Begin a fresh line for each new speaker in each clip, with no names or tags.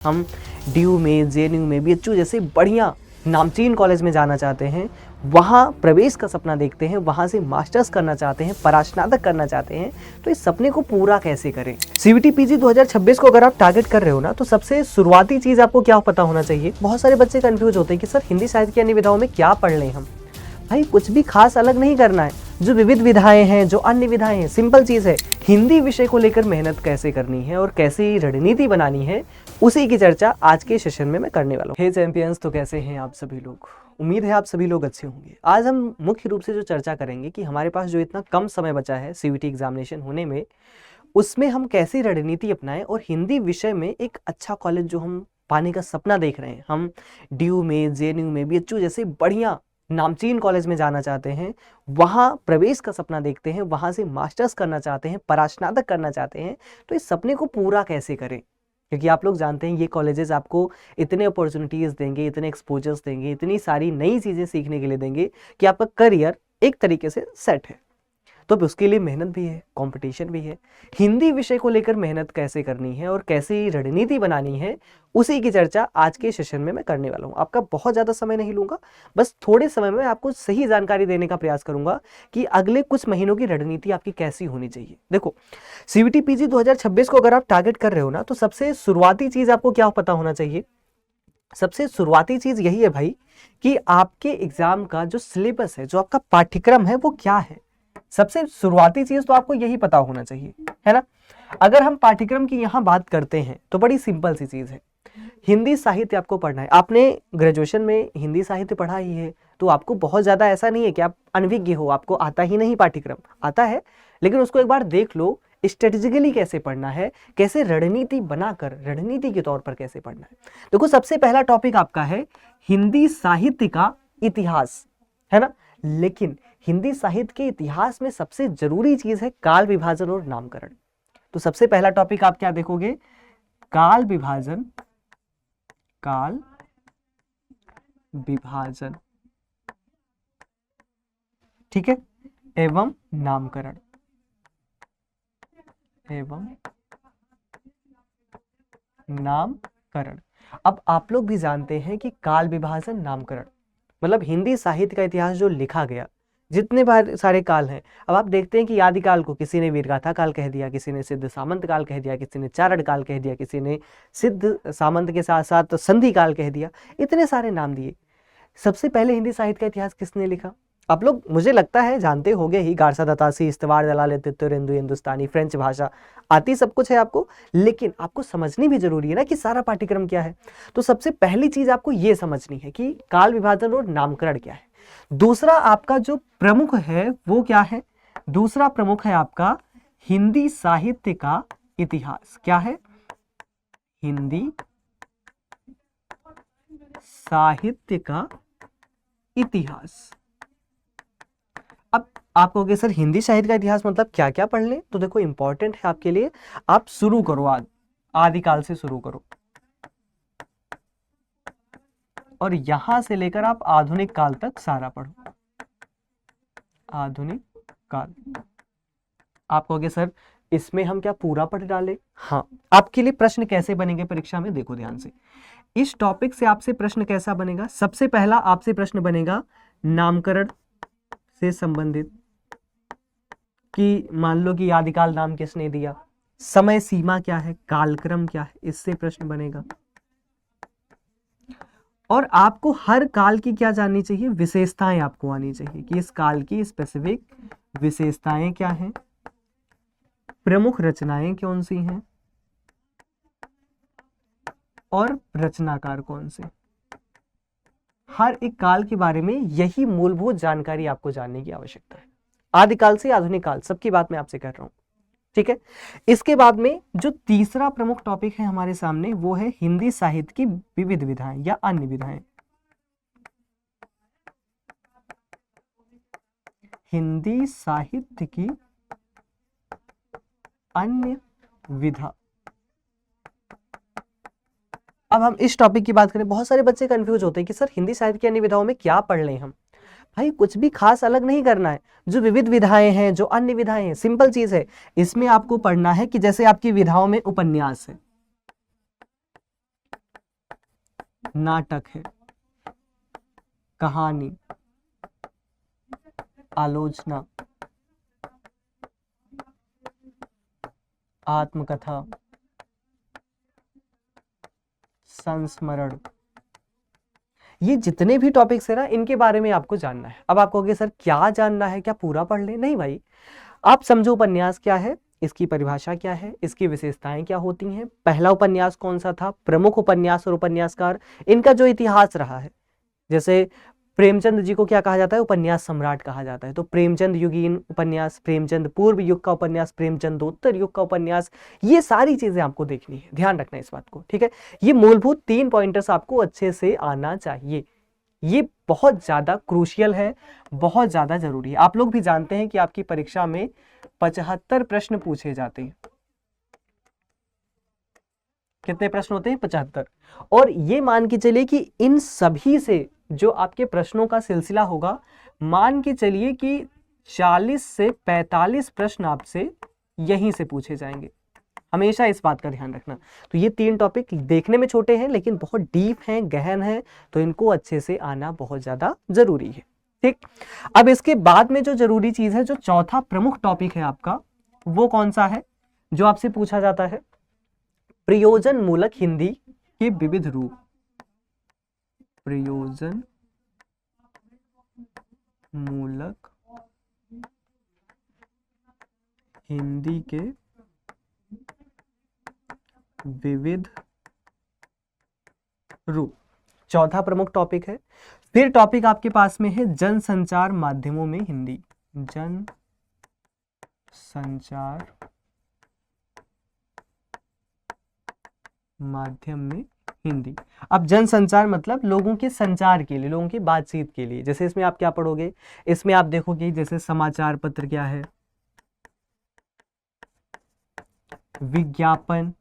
हम DU में, JNU में, BHU जैसे बढ़िया नामचीन कॉलेज में जाना चाहते हैं, वहाँ प्रवेश का सपना देखते हैं, वहाँ से मास्टर्स करना चाहते हैं, परास्नातक करना चाहते हैं, तो इस सपने को पूरा कैसे करें। CVT PG 2026 को अगर आप टारगेट कर रहे हो ना, तो सबसे शुरुआती चीज़ आपको क्या पता होना चाहिए। बहुत सारे बच्चे कंफ्यूज होते हैं कि सर हिंदी साहित्य की अन्य विधाओं में क्या पढ़ लें हम। भाई कुछ भी खास अलग नहीं करना है, जो विविध विधाएं हैं, जो अन्य विधाएं हैं, सिंपल चीज़ है। हिंदी विषय को लेकर मेहनत कैसे करनी है और कैसे रणनीति बनानी है, उसी की चर्चा आज के सेशन में मैं करने वाला हूँ। हे चैंपियंस, तो कैसे हैं आप सभी लोग। उम्मीद है आप सभी लोग अच्छे होंगे। आज हम मुख्य रूप से जो चर्चा करेंगे कि हमारे पास जो इतना कम समय बचा है CVT एग्जामिनेशन होने में, उसमें हम कैसी रणनीति अपनाएं और हिंदी विषय में एक अच्छा कॉलेज जो हम पाने का सपना देख रहे हैं, हम DU में, JNU में, BHU जैसे बढ़िया नामचीन कॉलेज में जाना चाहते हैं, वहाँ प्रवेश का सपना देखते हैं, वहाँ से मास्टर्स करना चाहते हैं, परास्नातक करना चाहते हैं, तो इस सपने को पूरा कैसे करें। क्योंकि आप लोग जानते हैं ये कॉलेजेस आपको इतने अपॉर्चुनिटीज़ देंगे, इतने एक्सपोजर्स देंगे, इतनी सारी नई चीज़ें सीखने के लिए देंगे कि आपका करियर एक तरीके से सेट है। तो उसके लिए मेहनत भी है, कंपटीशन भी है। हिंदी विषय को लेकर मेहनत कैसे करनी है और कैसे रणनीति बनानी है, उसी की चर्चा आज के सेशन में मैं करने वाला हूँ। आपका बहुत ज़्यादा समय नहीं लूँगा, बस थोड़े समय में आपको सही जानकारी देने का प्रयास करूँगा कि अगले कुछ महीनों की रणनीति आपकी कैसी होनी चाहिए। देखो, CVT PG 2026 को अगर आप टारगेट कर रहे हो ना, तो सबसे शुरुआती चीज़ आपको क्या पता होना चाहिए। सबसे शुरुआती चीज़ यही है भाई कि आपके एग्जाम का जो सिलेबस है, जो आपका पाठ्यक्रम है, वो क्या है। सबसे शुरुआती चीज तो आपको यही पता होना चाहिए, है ना। अगर हम पाठ्यक्रम की यहाँ बात करते हैं तो बड़ी सिंपल सी चीज है, हिंदी साहित्य आपको पढ़ना है। आपने ग्रेजुएशन में हिंदी साहित्य पढ़ा ही है, तो आपको बहुत ज्यादा ऐसा नहीं है कि आप अनभिज्ञ हो, आपको आता ही नहीं। पाठ्यक्रम आता है, लेकिन उसको एक बार देख लो, स्ट्रेटेजिकली कैसे पढ़ना है, कैसे रणनीति बनाकर रणनीति के तौर पर कैसे पढ़ना है। देखो, सबसे पहला टॉपिक आपका है हिंदी साहित्य का इतिहास, है ना। लेकिन हिंदी साहित्य के इतिहास में सबसे जरूरी चीज है काल विभाजन और नामकरण। तो सबसे पहला टॉपिक आप क्या देखोगे, काल विभाजन, काल विभाजन, ठीक है, एवं नामकरण, एवं नामकरण। अब आप लोग भी जानते हैं कि काल विभाजन, नामकरण मतलब हिंदी साहित्य का इतिहास जो लिखा गया, जितने बार सारे काल हैं। अब आप देखते हैं कि आदिकाल को किसी ने वीरगाथा काल कह दिया, किसी ने सिद्ध सामंत काल कह दिया, किसी ने चारण काल कह दिया, किसी ने सिद्ध सामंत के साथ साथ संधि काल कह दिया, इतने सारे नाम दिए। सबसे पहले हिंदी साहित्य का इतिहास किसने लिखा, आप लोग मुझे लगता है जानते होंगे ही। गारसा दतासी, इस्तवार दलाल, तित्तुरेंदु, हिंदुस्तानी, फ्रेंच भाषा आती सब कुछ है आपको, लेकिन आपको समझनी भी जरूरी है ना कि सारा पाठ्यक्रम क्या है। तो सबसे पहली चीज आपको यह समझनी है कि काल विभाजन और नामकरण क्या है। दूसरा आपका जो प्रमुख है वो क्या है, दूसरा प्रमुख है आपका हिंदी साहित्य का इतिहास। क्या है, हिंदी साहित्य का इतिहास। अब आप कहोगे सर हिंदी साहित्य का इतिहास मतलब क्या क्या पढ़ लें। तो देखो, इंपॉर्टेंट है आपके लिए, आप शुरू करो, आदिकाल से शुरू करो और यहां से लेकर आप आधुनिक काल तक सारा पढ़ो। आधुनिक काल। आप कहोगे सर इसमें हम क्या पूरा पढ़ डालें। हाँ, आपके लिए प्रश्न कैसे बनेंगे परीक्षा में, देखो ध्यान से। इस टॉपिक से आपसे प्रश्न कैसा बनेगा, सबसे पहला आपसे प्रश्न बनेगा नामकरण से संबंधित, कि मान लो कि आदिकाल नाम किसने दिया, समय सीमा क्या है, कालक्रम क्या है, इससे प्रश्न बनेगा। और आपको हर काल की क्या जाननी चाहिए, विशेषताएं आपको आनी चाहिए कि इस काल की स्पेसिफिक विशेषताएं क्या हैं, प्रमुख रचनाएं कौन सी हैं और रचनाकार कौन से। हर एक काल के बारे में यही मूलभूत जानकारी आपको जानने की आवश्यकता है। आदिकाल से आधुनिक काल, सबकी बात मैं आपसे कर रहा हूं, ठीक है। इसके बाद में जो तीसरा प्रमुख टॉपिक है हमारे सामने, वो है हिंदी साहित्य की विविध विधाएं या अन्य विधाएं। हिंदी साहित्य की अन्य विधा। अब हम इस टॉपिक की बात करें, बहुत सारे बच्चे कंफ्यूज होते हैं कि सर हिंदी साहित्य की अन्य विधाओं में क्या पढ़ लें हम। भाई कुछ भी खास अलग नहीं करना है, जो विविध विधाएं हैं, जो अन्य विधाएं हैं, सिंपल चीज है। इसमें आपको पढ़ना है कि जैसे आपकी विधाओं में उपन्यास है, नाटक है, कहानी, आलोचना, आत्मकथा, संस्मरण। ये जितने भी टॉपिक्स है ना, इनके बारे में आपको जानना है। अब आप कहोगे सर क्या जानना है, क्या पूरा पढ़ ले? नहीं भाई, आप समझो उपन्यास क्या है, इसकी परिभाषा क्या है, इसकी विशेषताएं क्या होती हैं, पहला उपन्यास कौन सा था, प्रमुख उपन्यास और उपन्यासकार, इनका जो इतिहास रहा है। जैसे प्रेमचंद जी को क्या कहा जाता है, उपन्यास सम्राट कहा जाता है। तो प्रेमचंद युगीन उपन्यास, प्रेमचंद पूर्व युग का उपन्यास, प्रेमचंदोत्तर युग का उपन्यास, ये सारी चीजें आपको देखनी है, ध्यान रखना इस बात को, ठीक है। ये मूलभूत 3 पॉइंटर्स आपको अच्छे से आना चाहिए। ये बहुत ज्यादा क्रूशियल है, बहुत ज्यादा जरूरी है। आप लोग भी जानते हैं कि आपकी परीक्षा में 75 प्रश्न पूछे जाते हैं। कितने प्रश्न होते हैं? 75। और ये मान के चलिए कि इन सभी से जो आपके प्रश्नों का सिलसिला होगा, मान के चलिए कि 40 से 45 प्रश्न आपसे यहीं से पूछे जाएंगे। हमेशा इस बात का ध्यान रखना। तो ये 3 टॉपिक देखने में छोटे हैं लेकिन बहुत डीप हैं, गहन हैं, तो इनको अच्छे से आना बहुत ज्यादा जरूरी है, ठीक। अब इसके बाद में जो जरूरी चीज है, जो चौथा प्रमुख टॉपिक है आपका, वो कौन सा है? जो आपसे पूछा जाता है प्रयोजन मूलक हिंदी के विविध रूप। प्रयोजन मूलक हिंदी के विविध रूप, चौथा प्रमुख टॉपिक है। फिर टॉपिक आपके पास में है जनसंचार माध्यमों में हिंदी। जन संचार माध्यम में हिंदी। अब जनसंचार मतलब लोगों के संचार के लिए, लोगों की बातचीत के लिए। जैसे इसमें आप क्या पढ़ोगे? इसमें आप देखोगे जैसे समाचार पत्र क्या है, विज्ञापन,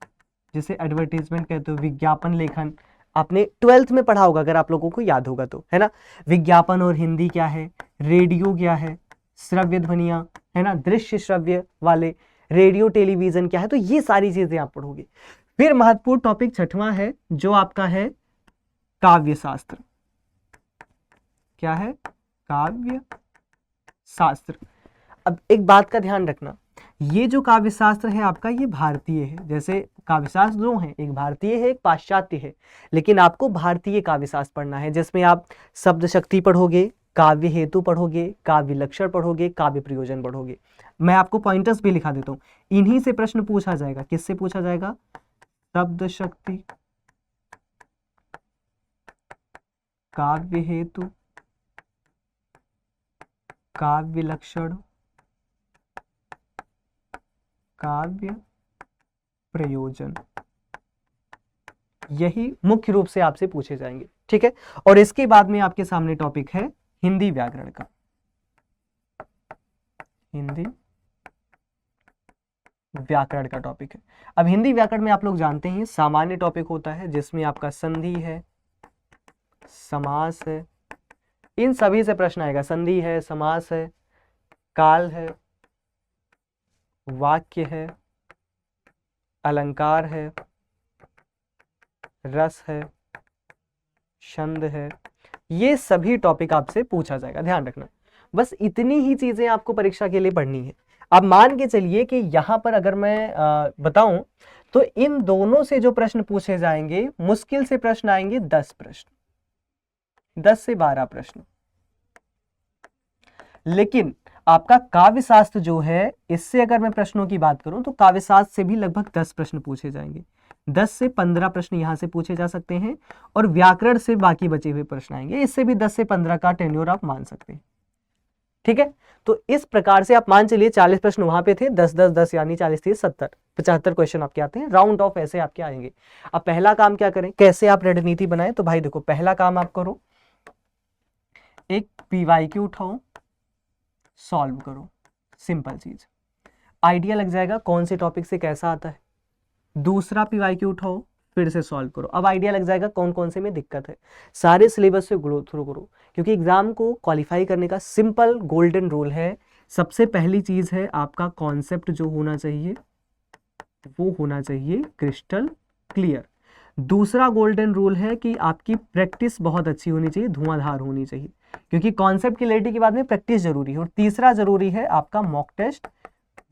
जिसे एडवर्टीजमेंट कहते हो, विज्ञापन लेखन, आपने 12th में पढ़ा होगा अगर आप लोगों को याद होगा तो, है ना। विज्ञापन और हिंदी क्या है, रेडियो क्या है, श्रव्य ध्वनियां, है ना, दृश्य श्रव्य वाले, रेडियो टेलीविजन क्या है, तो ये सारी चीजें आप पढ़ोगे। फिर महत्वपूर्ण टॉपिक छठवां है जो आपका है काव्य शास्त्र। क्या है? काव्य शास्त्र। अब एक बात का ध्यान रखना, ये जो काव्य शास्त्र है आपका, ये भारतीय है। जैसे काव्य शास्त्र दो हैं, एक भारतीय है एक पाश्चात्य है, लेकिन आपको भारतीय काव्य शास्त्र पढ़ना है, जिसमें आप शब्द शक्ति पढ़ोगे, काव्य हेतु पढ़ोगे, काव्य लक्षण पढ़ोगे, काव्य प्रयोजन पढ़ोगे। मैं आपको पॉइंटर्स भी लिखा देता हूं, इन्हीं से प्रश्न पूछा जाएगा। किससे पूछा जाएगा? शब्द शक्ति, काव्य हेतु, काव्य लक्षण, काव्य प्रयोजन, यही मुख्य रूप से आपसे पूछे जाएंगे, ठीक है। और इसके बाद में आपके सामने टॉपिक है हिंदी व्याकरण का। हिंदी व्याकरण का टॉपिक है। अब हिंदी व्याकरण में आप लोग जानते हैं सामान्य टॉपिक होता है, जिसमें आपका संधि है, समास है, इन सभी से प्रश्न आएगा। संधि है, समास है, काल है, वाक्य है, अलंकार है, रस है, छंद है, ये सभी टॉपिक आपसे पूछा जाएगा, ध्यान रखना। बस इतनी ही चीजें आपको परीक्षा के लिए पढ़नी है। अब मान के चलिए कि यहां पर अगर मैं बताऊं तो इन दोनों से जो प्रश्न पूछे जाएंगे, मुश्किल से प्रश्न आएंगे 10 प्रश्न, 10 से 12 प्रश्न। लेकिन आपका काव्य शास्त्र जो है, इससे अगर मैं प्रश्नों की बात करूं तो काव्य शास्त्र से भी लगभग 10 प्रश्न पूछे जाएंगे। 10 से 15 प्रश्न यहां से पूछे जा सकते हैं, और व्याकरण से बाकी बचे हुए प्रश्न आएंगे। इससे भी 10 से 15 का टेन्योर आप मान सकते हैं, ठीक है। तो इस प्रकार से आप मान चलिए 40 प्रश्न वहां पे थे, 10 10 10 यानी 40 30 70 75 क्वेश्चन आपके आते हैं, राउंड ऑफ ऐसे आपके आएंगे। अब पहला काम क्या करें, कैसे आप रणनीति बनाएं? तो भाई देखो, पहला काम आप करो, एक पीवाईक्यू उठाओ, सॉल्व करो, सिंपल चीज, आइडिया लग जाएगा कौन से टॉपिक से कैसा आता है। दूसरा पीवाईक्यू उठाओ, फिर से सॉल्व करो, अब आइडिया लग जाएगा कौन कौन से में दिक्कत है। सारे सिलेबस से ग्रो थ्रू करो, क्योंकि एग्जाम को क्वालिफाई करने का सिंपल गोल्डन रूल है। सबसे पहली चीज है आपका कॉन्सेप्ट जो होना चाहिए, वो होना चाहिए क्रिस्टल क्लियर। दूसरा गोल्डन रूल है कि आपकी प्रैक्टिस बहुत अच्छी होनी चाहिए, धुआंधार होनी चाहिए, क्योंकि कॉन्सेप्ट क्लैरिटी के बाद में प्रैक्टिस जरूरी है। और तीसरा जरूरी है आपका मॉक टेस्ट,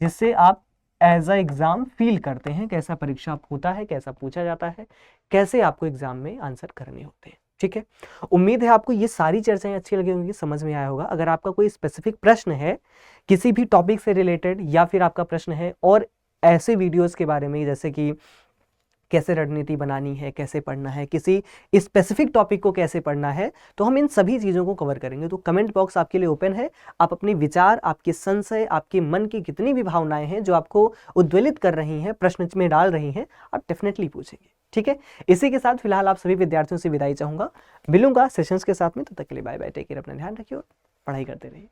जिससे आप एज अ एग्जाम फील करते हैं कैसा परीक्षा होता है, कैसा पूछा जाता है, कैसे आपको एग्जाम में आंसर करने होते हैं। ठीक है, उम्मीद है आपको ये सारी चर्चाएं अच्छी लगी होंगी, समझ में आया होगा। अगर आपका कोई स्पेसिफिक प्रश्न है किसी भी टॉपिक से रिलेटेड, या फिर आपका प्रश्न है और ऐसे वीडियोस के बारे में, जैसे कि कैसे रणनीति बनानी है, कैसे पढ़ना है, किसी स्पेसिफिक टॉपिक को कैसे पढ़ना है, तो हम इन सभी चीज़ों को कवर करेंगे। तो कमेंट बॉक्स आपके लिए ओपन है। आप अपने विचार, आपके संशय, आपके मन की कितनी भी भावनाएं हैं जो आपको उद्वेलित कर रही हैं, प्रश्न में डाल रही हैं, आप डेफिनेटली पूछेंगे। ठीक है, इसी के साथ फिलहाल आप सभी विद्यार्थियों से विदाई चाहूंगा। मिलूंगा सेशंस के साथ में, तब तक के लिए बाय बाय, टेक केयर, अपना ध्यान रखिए और पढ़ाई करते रहिए।